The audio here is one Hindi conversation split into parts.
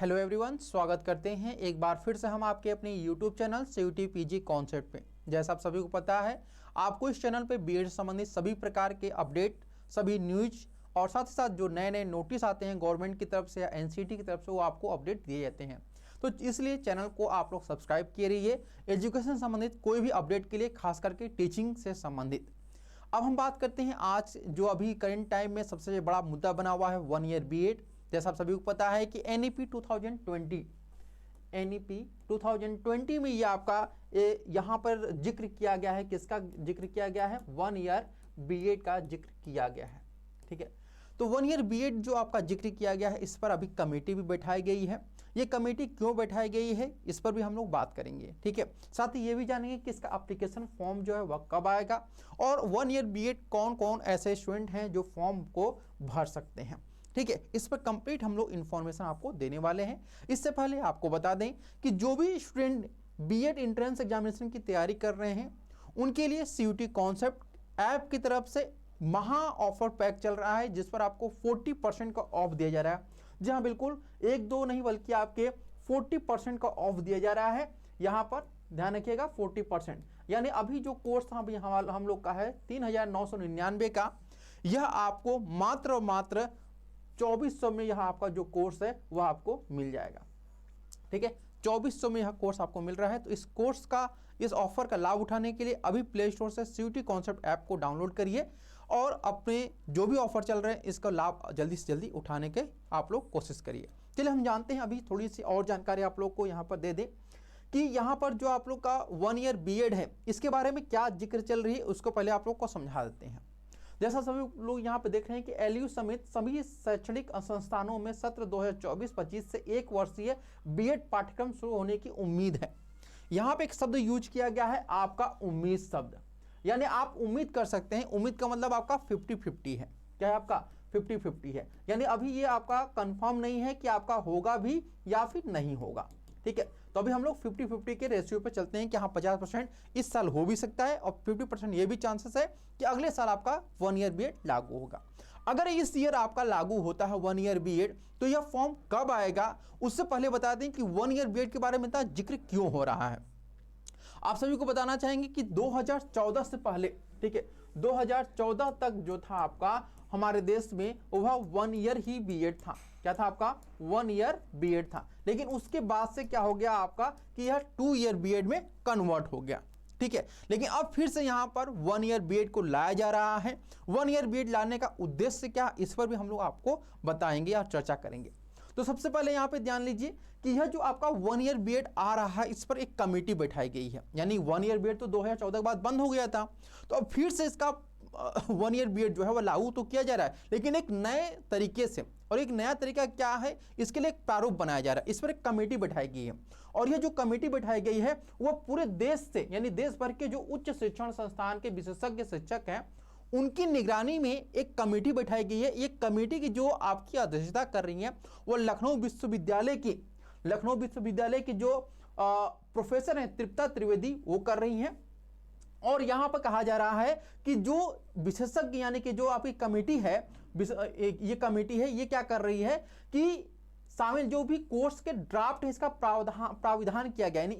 हेलो एवरीवन, स्वागत करते हैं एक बार फिर से हम आपके अपने YouTube channel CUET PG concept पे। जैसा आप सभी को पता है, आपको इस चैनल पे बीएड से संबंधित सभी प्रकार के अपडेट, सभी न्यूज और साथ ही साथ जो नए नए नोटिस आते हैं गवर्नमेंट की तरफ से या एनसीटी की तरफ से, वो आपको अपडेट दिए जाते हैं। तो इसलिए चैनल को आप लोग सब्सक्राइब किए रहिए एजुकेशन संबंधित कोई भी अपडेट के लिए, खास करके टीचिंग से संबंधित। अब हम बात करते हैं आज जो अभी करंट टाइम में सबसे बड़ा मुद्दा बना हुआ है 1 ईयर बीएड। जैसा आप सभी को पता है कि एनईपी 2020 में ये आपका यहाँ पर जिक्र किया गया है। किसका जिक्र किया गया है? 1 ईयर बीएड का जिक्र किया गया है। ठीक है, तो 1 ईयर बीएड जो आपका जिक्र किया गया है, इस पर अभी कमेटी भी बैठाई गई है। ये कमेटी क्यों बैठाई गई है, इस पर भी हम लोग बात करेंगे। ठीक है, साथ ही ये भी जानेंगे कि इसका एप्लीकेशन फॉर्म जो है वह कब आएगा और 1 ईयर बीएड कौन कौन ऐसे स्टूडेंट हैं जो फॉर्म को भर सकते हैं। ठीक है, इस पर कंप्लीट हम लोग इन्फॉर्मेशन आपको देने वाले हैं। इससे पहले आपको बता दें कि जो भी स्टूडेंट बीएड एंट्रेंस एग्जामिनेशन की तैयारी कर रहे हैं, उनके लिए सीयूटी कॉन्सेप्ट ऐप की तरफ से महा ऑफर पैक चल रहा है, जिस पर आपको 40% का ऑफ दिया जा रहा है। जी हाँ, बिल्कुल 1-2 नहीं बल्कि आपके 40% का ऑफ दिया जा रहा है। यहाँ पर ध्यान रखिएगा 40%, यानी अभी जो कोर्स हम लोग का है 3999 का, यह आपको मात्र 2400 में यह आपका जो कोर्स है वह आपको मिल जाएगा। ठीक है, 2400 में यह कोर्स आपको मिल रहा है। तो इस कोर्स का, इस ऑफर का लाभ उठाने के लिए अभी प्ले स्टोर से सीयूटी कॉन्सेप्ट ऐप को डाउनलोड करिए और अपने जो भी ऑफर चल रहे हैं इसका लाभ जल्दी से जल्दी उठाने के आप लोग कोशिश करिए। चलिए हम जानते हैं, अभी थोड़ी सी और जानकारी आप लोग को यहाँ पर दे दें कि यहाँ पर जो आप लोग का 1 ईयर बीएड है, इसके बारे में क्या जिक्र चल रही है, उसको पहले आप लोग को समझा देते हैं। जैसा सभी लोग यहाँ पे देख रहे हैं कि एलयू समेत सभी शैक्षणिक संस्थानों में सत्र 2024-25 से 1 वर्षीय बीएड पाठ्यक्रम शुरू होने की उम्मीद है। यहाँ पे एक शब्द यूज किया गया है, आपका उम्मीद शब्द, यानी आप उम्मीद कर सकते हैं। उम्मीद का मतलब आपका 50-50 है। क्या है? आपका 50-50 है, यानी अभी ये आपका कंफर्म नहीं है कि आपका होगा भी या फिर नहीं होगा। ठीक है, तो अभी हम लोग 50-50 के रेशियो पे चलते हैं कि हाँ 50% इस साल हो भी सकता है और 50% ये भी चांसेस है कि अगले साल आपका 1 ईयर बीएड लागू होगा। अगर इस ईयर आपका लागू होता है 1 ईयर बीएड, तो यह फॉर्म कब आएगा, उससे पहले बता दें कि 1 ईयर बीएड के बारे में इतना जिक्र क्यों हो रहा है। आप सभी को बताना चाहेंगे कि 2014 से पहले, ठीक है, 2014 तक जो था आपका हमारे देश में वह 1 ईयर ही बीएड था। क्या था? आपका 1 ईयर बीएड था। लेकिन उसके बाद से क्या हो गया आपका कि यह 2 ईयर बीएड में कन्वर्ट हो गया। ठीक है, लेकिन अब फिर से यहाँ पर 1 ईयर बीएड को लाया जा रहा है। 1 ईयर बीएड लाने का उद्देश्य क्या, इस पर भी हम लोग आपको बताएंगे और चर्चा करेंगे। तो सबसे पहले यहाँ पे ध्यान लीजिए कि यह जो आपका 1 ईयर बीएड आ रहा है, इस पर एक कमेटी बैठाई गई है। यानी 1 ईयर बीएड तो 2014 के बाद बंद हो गया था, तो अब फिर से इसका 1 ईयर बीएड जो है वह लागू तो किया जा रहा है, लेकिन एक नए तरीके से। और एक नया तरीका क्या है, इसके लिए एक प्रारूप बनाया जा रहा है। इस पर एक कमेटी बैठाई गई है और यह जो कमेटी बैठाई गई है वह पूरे देश से, यानी देश भर के जो उच्च शिक्षण संस्थान के विशेषज्ञ शिक्षक हैं, उनकी निगरानी में एक कमेटी बैठाई गई है। एक कमेटी की जो आपकी अध्यक्षता कर रही है वो लखनऊ विश्वविद्यालय की जो प्रोफेसर हैं तृप्ता त्रिवेदी, वो कर रही हैं। और यहां पर कहा जा रहा है कि जो विशेषज्ञ यानी कि जो आपकी कमेटी है, ये कमेटी है, ये क्या कर रही है कि शामिल जो भी कोर्स के ड्राफ्ट है इसका प्राविधान किया गया, यानी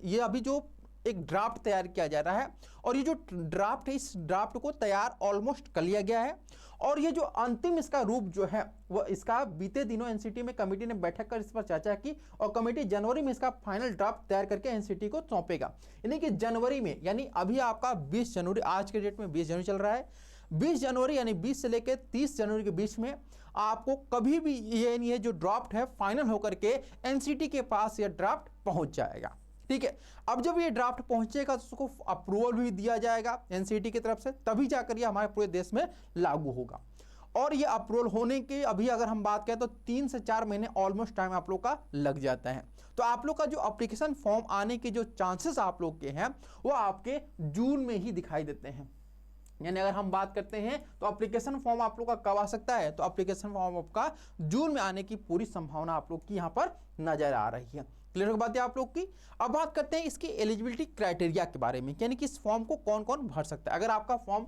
ये अभी जो एक ड्राफ्ट तैयार किया जा रहा है और ये जो ड्राफ्ट है, इस ड्राफ्ट को तैयार ऑलमोस्ट कर लिया गया है। और ये जो अंतिम इसका रूप जो है वह इसका बीते दिनों एनसीटी में कमेटी ने बैठक कर इस पर चर्चा की और कमेटी जनवरी में इसका फाइनल ड्राफ्ट तैयार करके एनसीटी को सौंपेगा। यानी कि जनवरी में, यानी अभी आपका 20 जनवरी, आज के डेट में 20 जनवरी चल रहा है, 20 जनवरी यानी 20 से लेकर 30 जनवरी के बीच में आपको कभी भी ये जो ड्राफ्ट है फाइनल होकर के एनसीटी के पास यह ड्राफ्ट पहुंच जाएगा। ठीक है, अब जब ये ड्राफ्ट पहुंचेगा तो उसको अप्रूवल भी दिया जाएगा एनसीटी की तरफ से, तभी जाकर ये हमारे पूरे देश में लागू होगा। और ये अप्रूवल होने के अभी अगर हम बात करें तो 3 से 4 महीने ऑलमोस्ट टाइम आप लोग का लग जाता है। तो आप लोग का जो एप्लीकेशन फॉर्म आने के जो चांसेस आप लोग के हैं वो आपके जून में ही दिखाई देते हैं। यानी अगर हम बात करते हैं तो एप्लीकेशन फॉर्म आप लोग का कब आ सकता है, तो एप्लीकेशन फॉर्म आपका जून में आने की पूरी संभावना आप लोग की यहाँ पर नजर आ रही है। क्लियर हो बात है आप लोग की। अब बात करते हैं इसकी एलिजिबिलिटी क्राइटेरिया के बारे में, यानी कि इस फॉर्म को कौन कौन भर सकता है। अगर आपका फॉर्म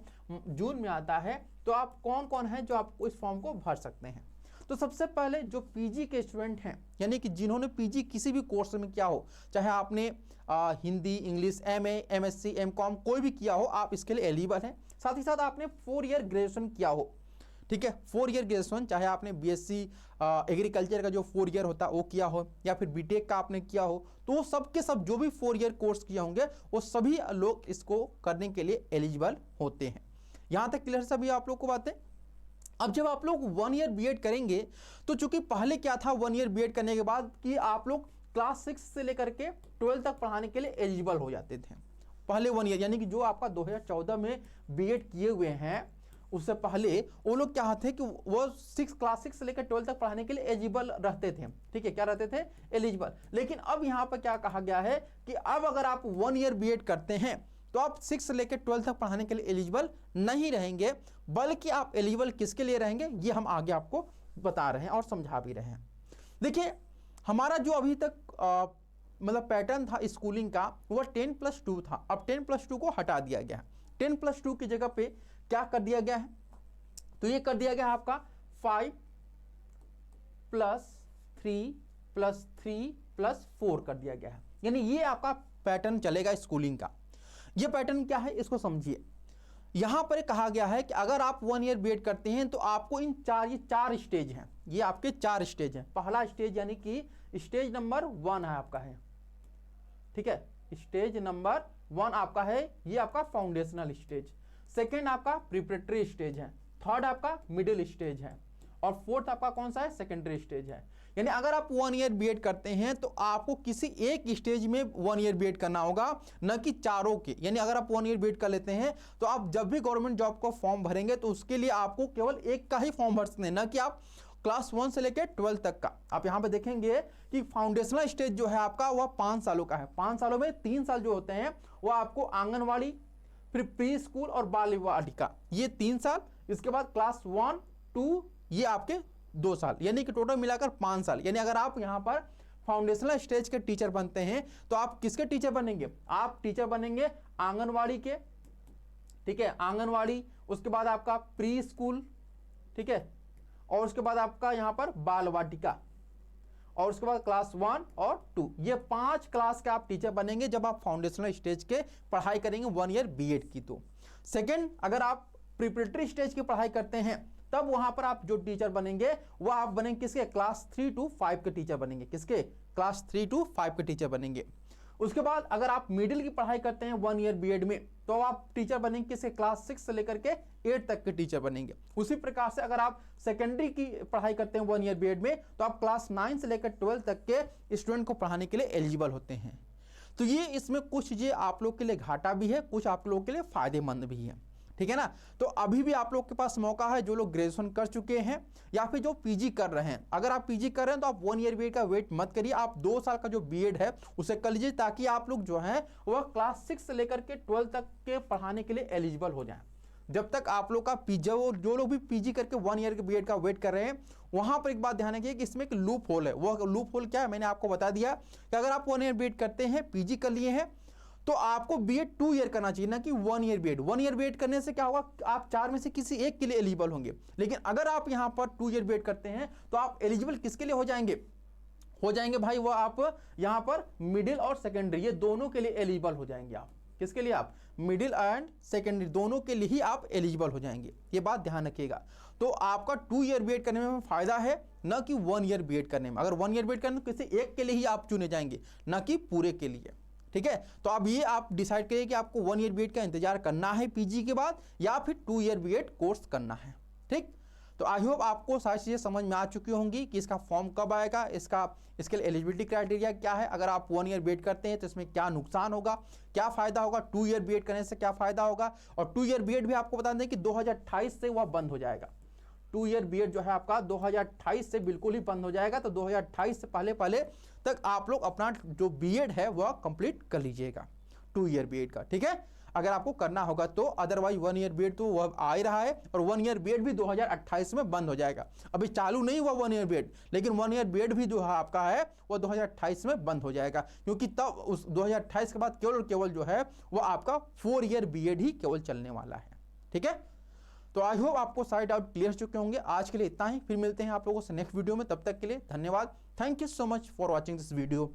जून में आता है तो आप कौन कौन है जो आपको इस फॉर्म को भर सकते हैं। तो सबसे पहले जो पीजी के स्टूडेंट हैं, यानी कि जिन्होंने पीजी किसी भी कोर्स में किया हो, चाहे आपने Hindi, English, MA, MSc, MCom कोई भी किया हो, आप इसके लिए एलिजिबल हैं। साथ ही साथ आपने 4 ईयर ग्रेजुएशन किया हो, ठीक है, 4 ईयर ग्रेजुएशन, चाहे आपने बीएससी एग्रीकल्चर का जो 4 ईयर होता है वो किया हो, या फिर बीटेक का आपने किया हो, तो वो सब के सब जो भी 4 ईयर कोर्स किए होंगे वो सभी लोग इसको करने के लिए एलिजिबल होते हैं। यहाँ तक क्लियर सभी आप लोग को बातें। अब जब आप लोग 1 ईयर बीएड करेंगे, तो चूंकि पहले क्या था 1 ईयर बीएड करने के बाद कि आप लोग क्लास 6 से लेकर के 12 तक पढ़ाने के लिए एलिजिबल हो जाते थे। पहले 1 ईयर, यानी कि जो आपका 2014 में बीएड किए हुए हैं, उससे पहले वो लोग क्या थे कि वो क्लास 6 से लेकर 12 तक पढ़ाने के लिए एलिजिबल रहते थे, ठीक है, क्या रहते थे, एलिजिबल। लेकिन अब यहाँ पर क्या कहा गया है कि अब अगर आप 1 ईयर बीएड करते हैं तो आप 6 से लेकर 12 तक पढ़ाने के लिए एलिजिबल नहीं रहेंगे, बल्कि आप एलिजिबल किसके लिए रहेंगे, ये हम आगे आपको बता रहे हैं और समझा भी रहे हैं। देखिए, हमारा जो अभी तक मतलब पैटर्न था स्कूलिंग का, वह 10+2 था। अब 10+2 को हटा दिया गया है। 10+2 की जगह पे क्या कर दिया गया है, तो ये कर दिया गया है आपका 5+3+3+4 कर दिया गया है। यानी ये आपका पैटर्न चलेगा स्कूलिंग का। ये पैटर्न क्या है, इसको समझिए। यहां पर कहा गया है कि अगर आप 1 ईयर बीएड करते हैं तो आपको ये 4 स्टेज हैं, ये आपके 4 स्टेज हैं। पहला स्टेज यानी कि स्टेज नंबर 1 है आपका है, ठीक है, स्टेज नंबर 1 आपका है, ये आपका फाउंडेशनल स्टेज। सेकेंड आपका प्रिपरेटरी स्टेज है, थर्ड आपका मिडिल स्टेज है, और फोर्थ आपका कौन सा है, सेकेंडरी स्टेज है। यानी अगर आप 1 ईयर बीएड करते हैं तो आपको किसी एक स्टेज में 1 ईयर बीएड करना होगा, न कि चारों के। यानी अगर आप 1 ईयर बीएड कर लेते हैं तो आप जब भी गवर्नमेंट जॉब को फॉर्म भरेंगे तो उसके लिए आपको केवल एक का ही फॉर्म भर सकते हैं, न कि आप क्लास 1 से लेकर 12 तक का। आप यहाँ पे देखेंगे कि फाउंडेशनल स्टेज जो है आपका वह 5 सालों का है। 5 सालों में 3 साल जो होते हैं वह आपको आंगनवाड़ी, फिर प्री स्कूल और बाल वाटिका, ये 3 साल। इसके बाद क्लास 1, 2 ये आपके 2 साल, यानी कि टोटल मिलाकर 5 साल। यानी अगर आप यहाँ पर फाउंडेशनल स्टेज के टीचर बनते हैं तो आप किसके टीचर बनेंगे, आप टीचर बनेंगे आंगनवाड़ी के, ठीक है, आंगनवाड़ी, उसके बाद आपका प्री स्कूल, ठीक है, और उसके बाद आपका यहाँ पर बाल वाटिका, और उसके बाद क्लास 1 और 2, ये 5 क्लास के आप टीचर बनेंगे जब आप फाउंडेशनल स्टेज के पढ़ाई करेंगे 1 ईयर बीएड की। तो सेकेंड, अगर आप प्रिपरेटरी स्टेज की पढ़ाई करते हैं तब वहां पर आप जो टीचर बनेंगे वह आप बनेंगे किसके, क्लास 3 to 5 के टीचर बनेंगे, किसके, क्लास 3 to 5 के टीचर बनेंगे। उसके बाद अगर आप मिडिल की पढ़ाई करते हैं 1 ईयर बीएड में तो आप टीचर बनेंगे किसके, क्लास 6 से लेकर के 8 तक के टीचर बनेंगे। उसी प्रकार से अगर आप सेकेंडरी की पढ़ाई करते हैं 1 ईयर बीएड में तो आप क्लास 9 से लेकर 12 तक के स्टूडेंट को पढ़ाने के लिए एलिजिबल होते हैं। तो ये इसमें कुछ चीजें आप लोग के लिए घाटा भी है, कुछ आप लोगों के लिए फायदेमंद भी है, ठीक है ना। तो अभी भी आप लोग के पास मौका है, जो लोग ग्रेजुएशन कर चुके हैं या फिर जो पीजी कर रहे हैं। अगर आप पीजी कर रहे हैं तो आप 1 ईयर बीएड का वेट मत करिए, आप 2 साल का जो बीएड है उसे कर लीजिए, ताकि आप लोग जो है वह क्लास 6 से लेकर के 12 तक के पढ़ाने के लिए एलिजिबल हो जाए। जब तक आप लोग का जो लोग भी पीजी करके 1 ईयर के बीएड का वेट कर रहे हैं, वहां पर एक बात ध्यान रखिए कि इसमें एक लूप होल है। वह लूप होल क्या है, मैंने आपको बता दिया कि अगर आप 1 ईयर बीएड करते हैं, पीजी कर लिए हैं, तो आपको बीएड 2 ईयर करना चाहिए, ना कि 1 ईयर बीएड। 1 ईयर बीएड करने से क्या होगा, आप 4 में से किसी एक के लिए एलिजिबल होंगे। लेकिन अगर आप यहां पर 2 ईयर बीएड करते हैं तो आप एलिजिबल किसके लिए हो जाएंगे भाई, वो आप यहां पर मिडिल और सेकेंडरी, ये दोनों के लिए एलिजिबल हो जाएंगे। आप किसके लिए, आप मिडिल एंड सेकेंडरी दोनों के लिए ही आप एलिजिबल हो जाएंगे, ये बात ध्यान रखिएगा। तो आपका 2 ईयर बीएड करने में फायदा है, न कि 1 ईयर बीएड करने में। अगर 1 ईयर बीएड करने तो किसी एक के लिए ही आप चुने जाएंगे, न कि पूरे के लिए, ठीक है। तो अब ये आप डिसाइड करिए कि आपको 1 ईयर बीएड का इंतजार करना है पीजी के बाद, या फिर 2 ईयर बीएड कोर्स करना है, ठीक। तो आई होप आपको सारी चीज़ें समझ में आ चुकी होंगी कि इसका फॉर्म कब आएगा, इसके लिए एलिजिबिलिटी क्राइटेरिया क्या है, अगर आप 1 ईयर बीएड करते हैं तो इसमें क्या नुकसान होगा, क्या फ़ायदा होगा, 2 ईयर बीएड करने से क्या फ़ायदा होगा। और 2 ईयर बीएड भी आपको बता दें कि 2028 से वह बंद हो जाएगा। 2 ईयर बीएड जो है आपका 2028 से बिल्कुल ही बंद हो जाएगा। तो 2028 से पहले तक आप लोग अपना जो बीएड है वह कंप्लीट कर लीजिएगा, 2 ईयर बीएड का, ठीक है, अगर आपको करना होगा तो। अदरवाइज 1 ईयर बीएड तो वह आ ही रहा है, और 1 ईयर बीएड भी 2028 में बंद हो जाएगा। अभी चालू नहीं हुआ 1 ईयर बीएड, लेकिन 1 ईयर बीएड भी जो है आपका है वह 2028 में बंद हो जाएगा, क्योंकि तब उस 2028 के बाद केवल जो है वह आपका 4 ईयर बीएड ही केवल चलने वाला है, ठीक है। तो आई होप आपको सारे डाउट क्लियर हो चुके होंगे। आज के लिए इतना ही, फिर मिलते हैं आप लोगों से नेक्स्ट वीडियो में। तब तक के लिए धन्यवाद। Thank you so much for watching this video.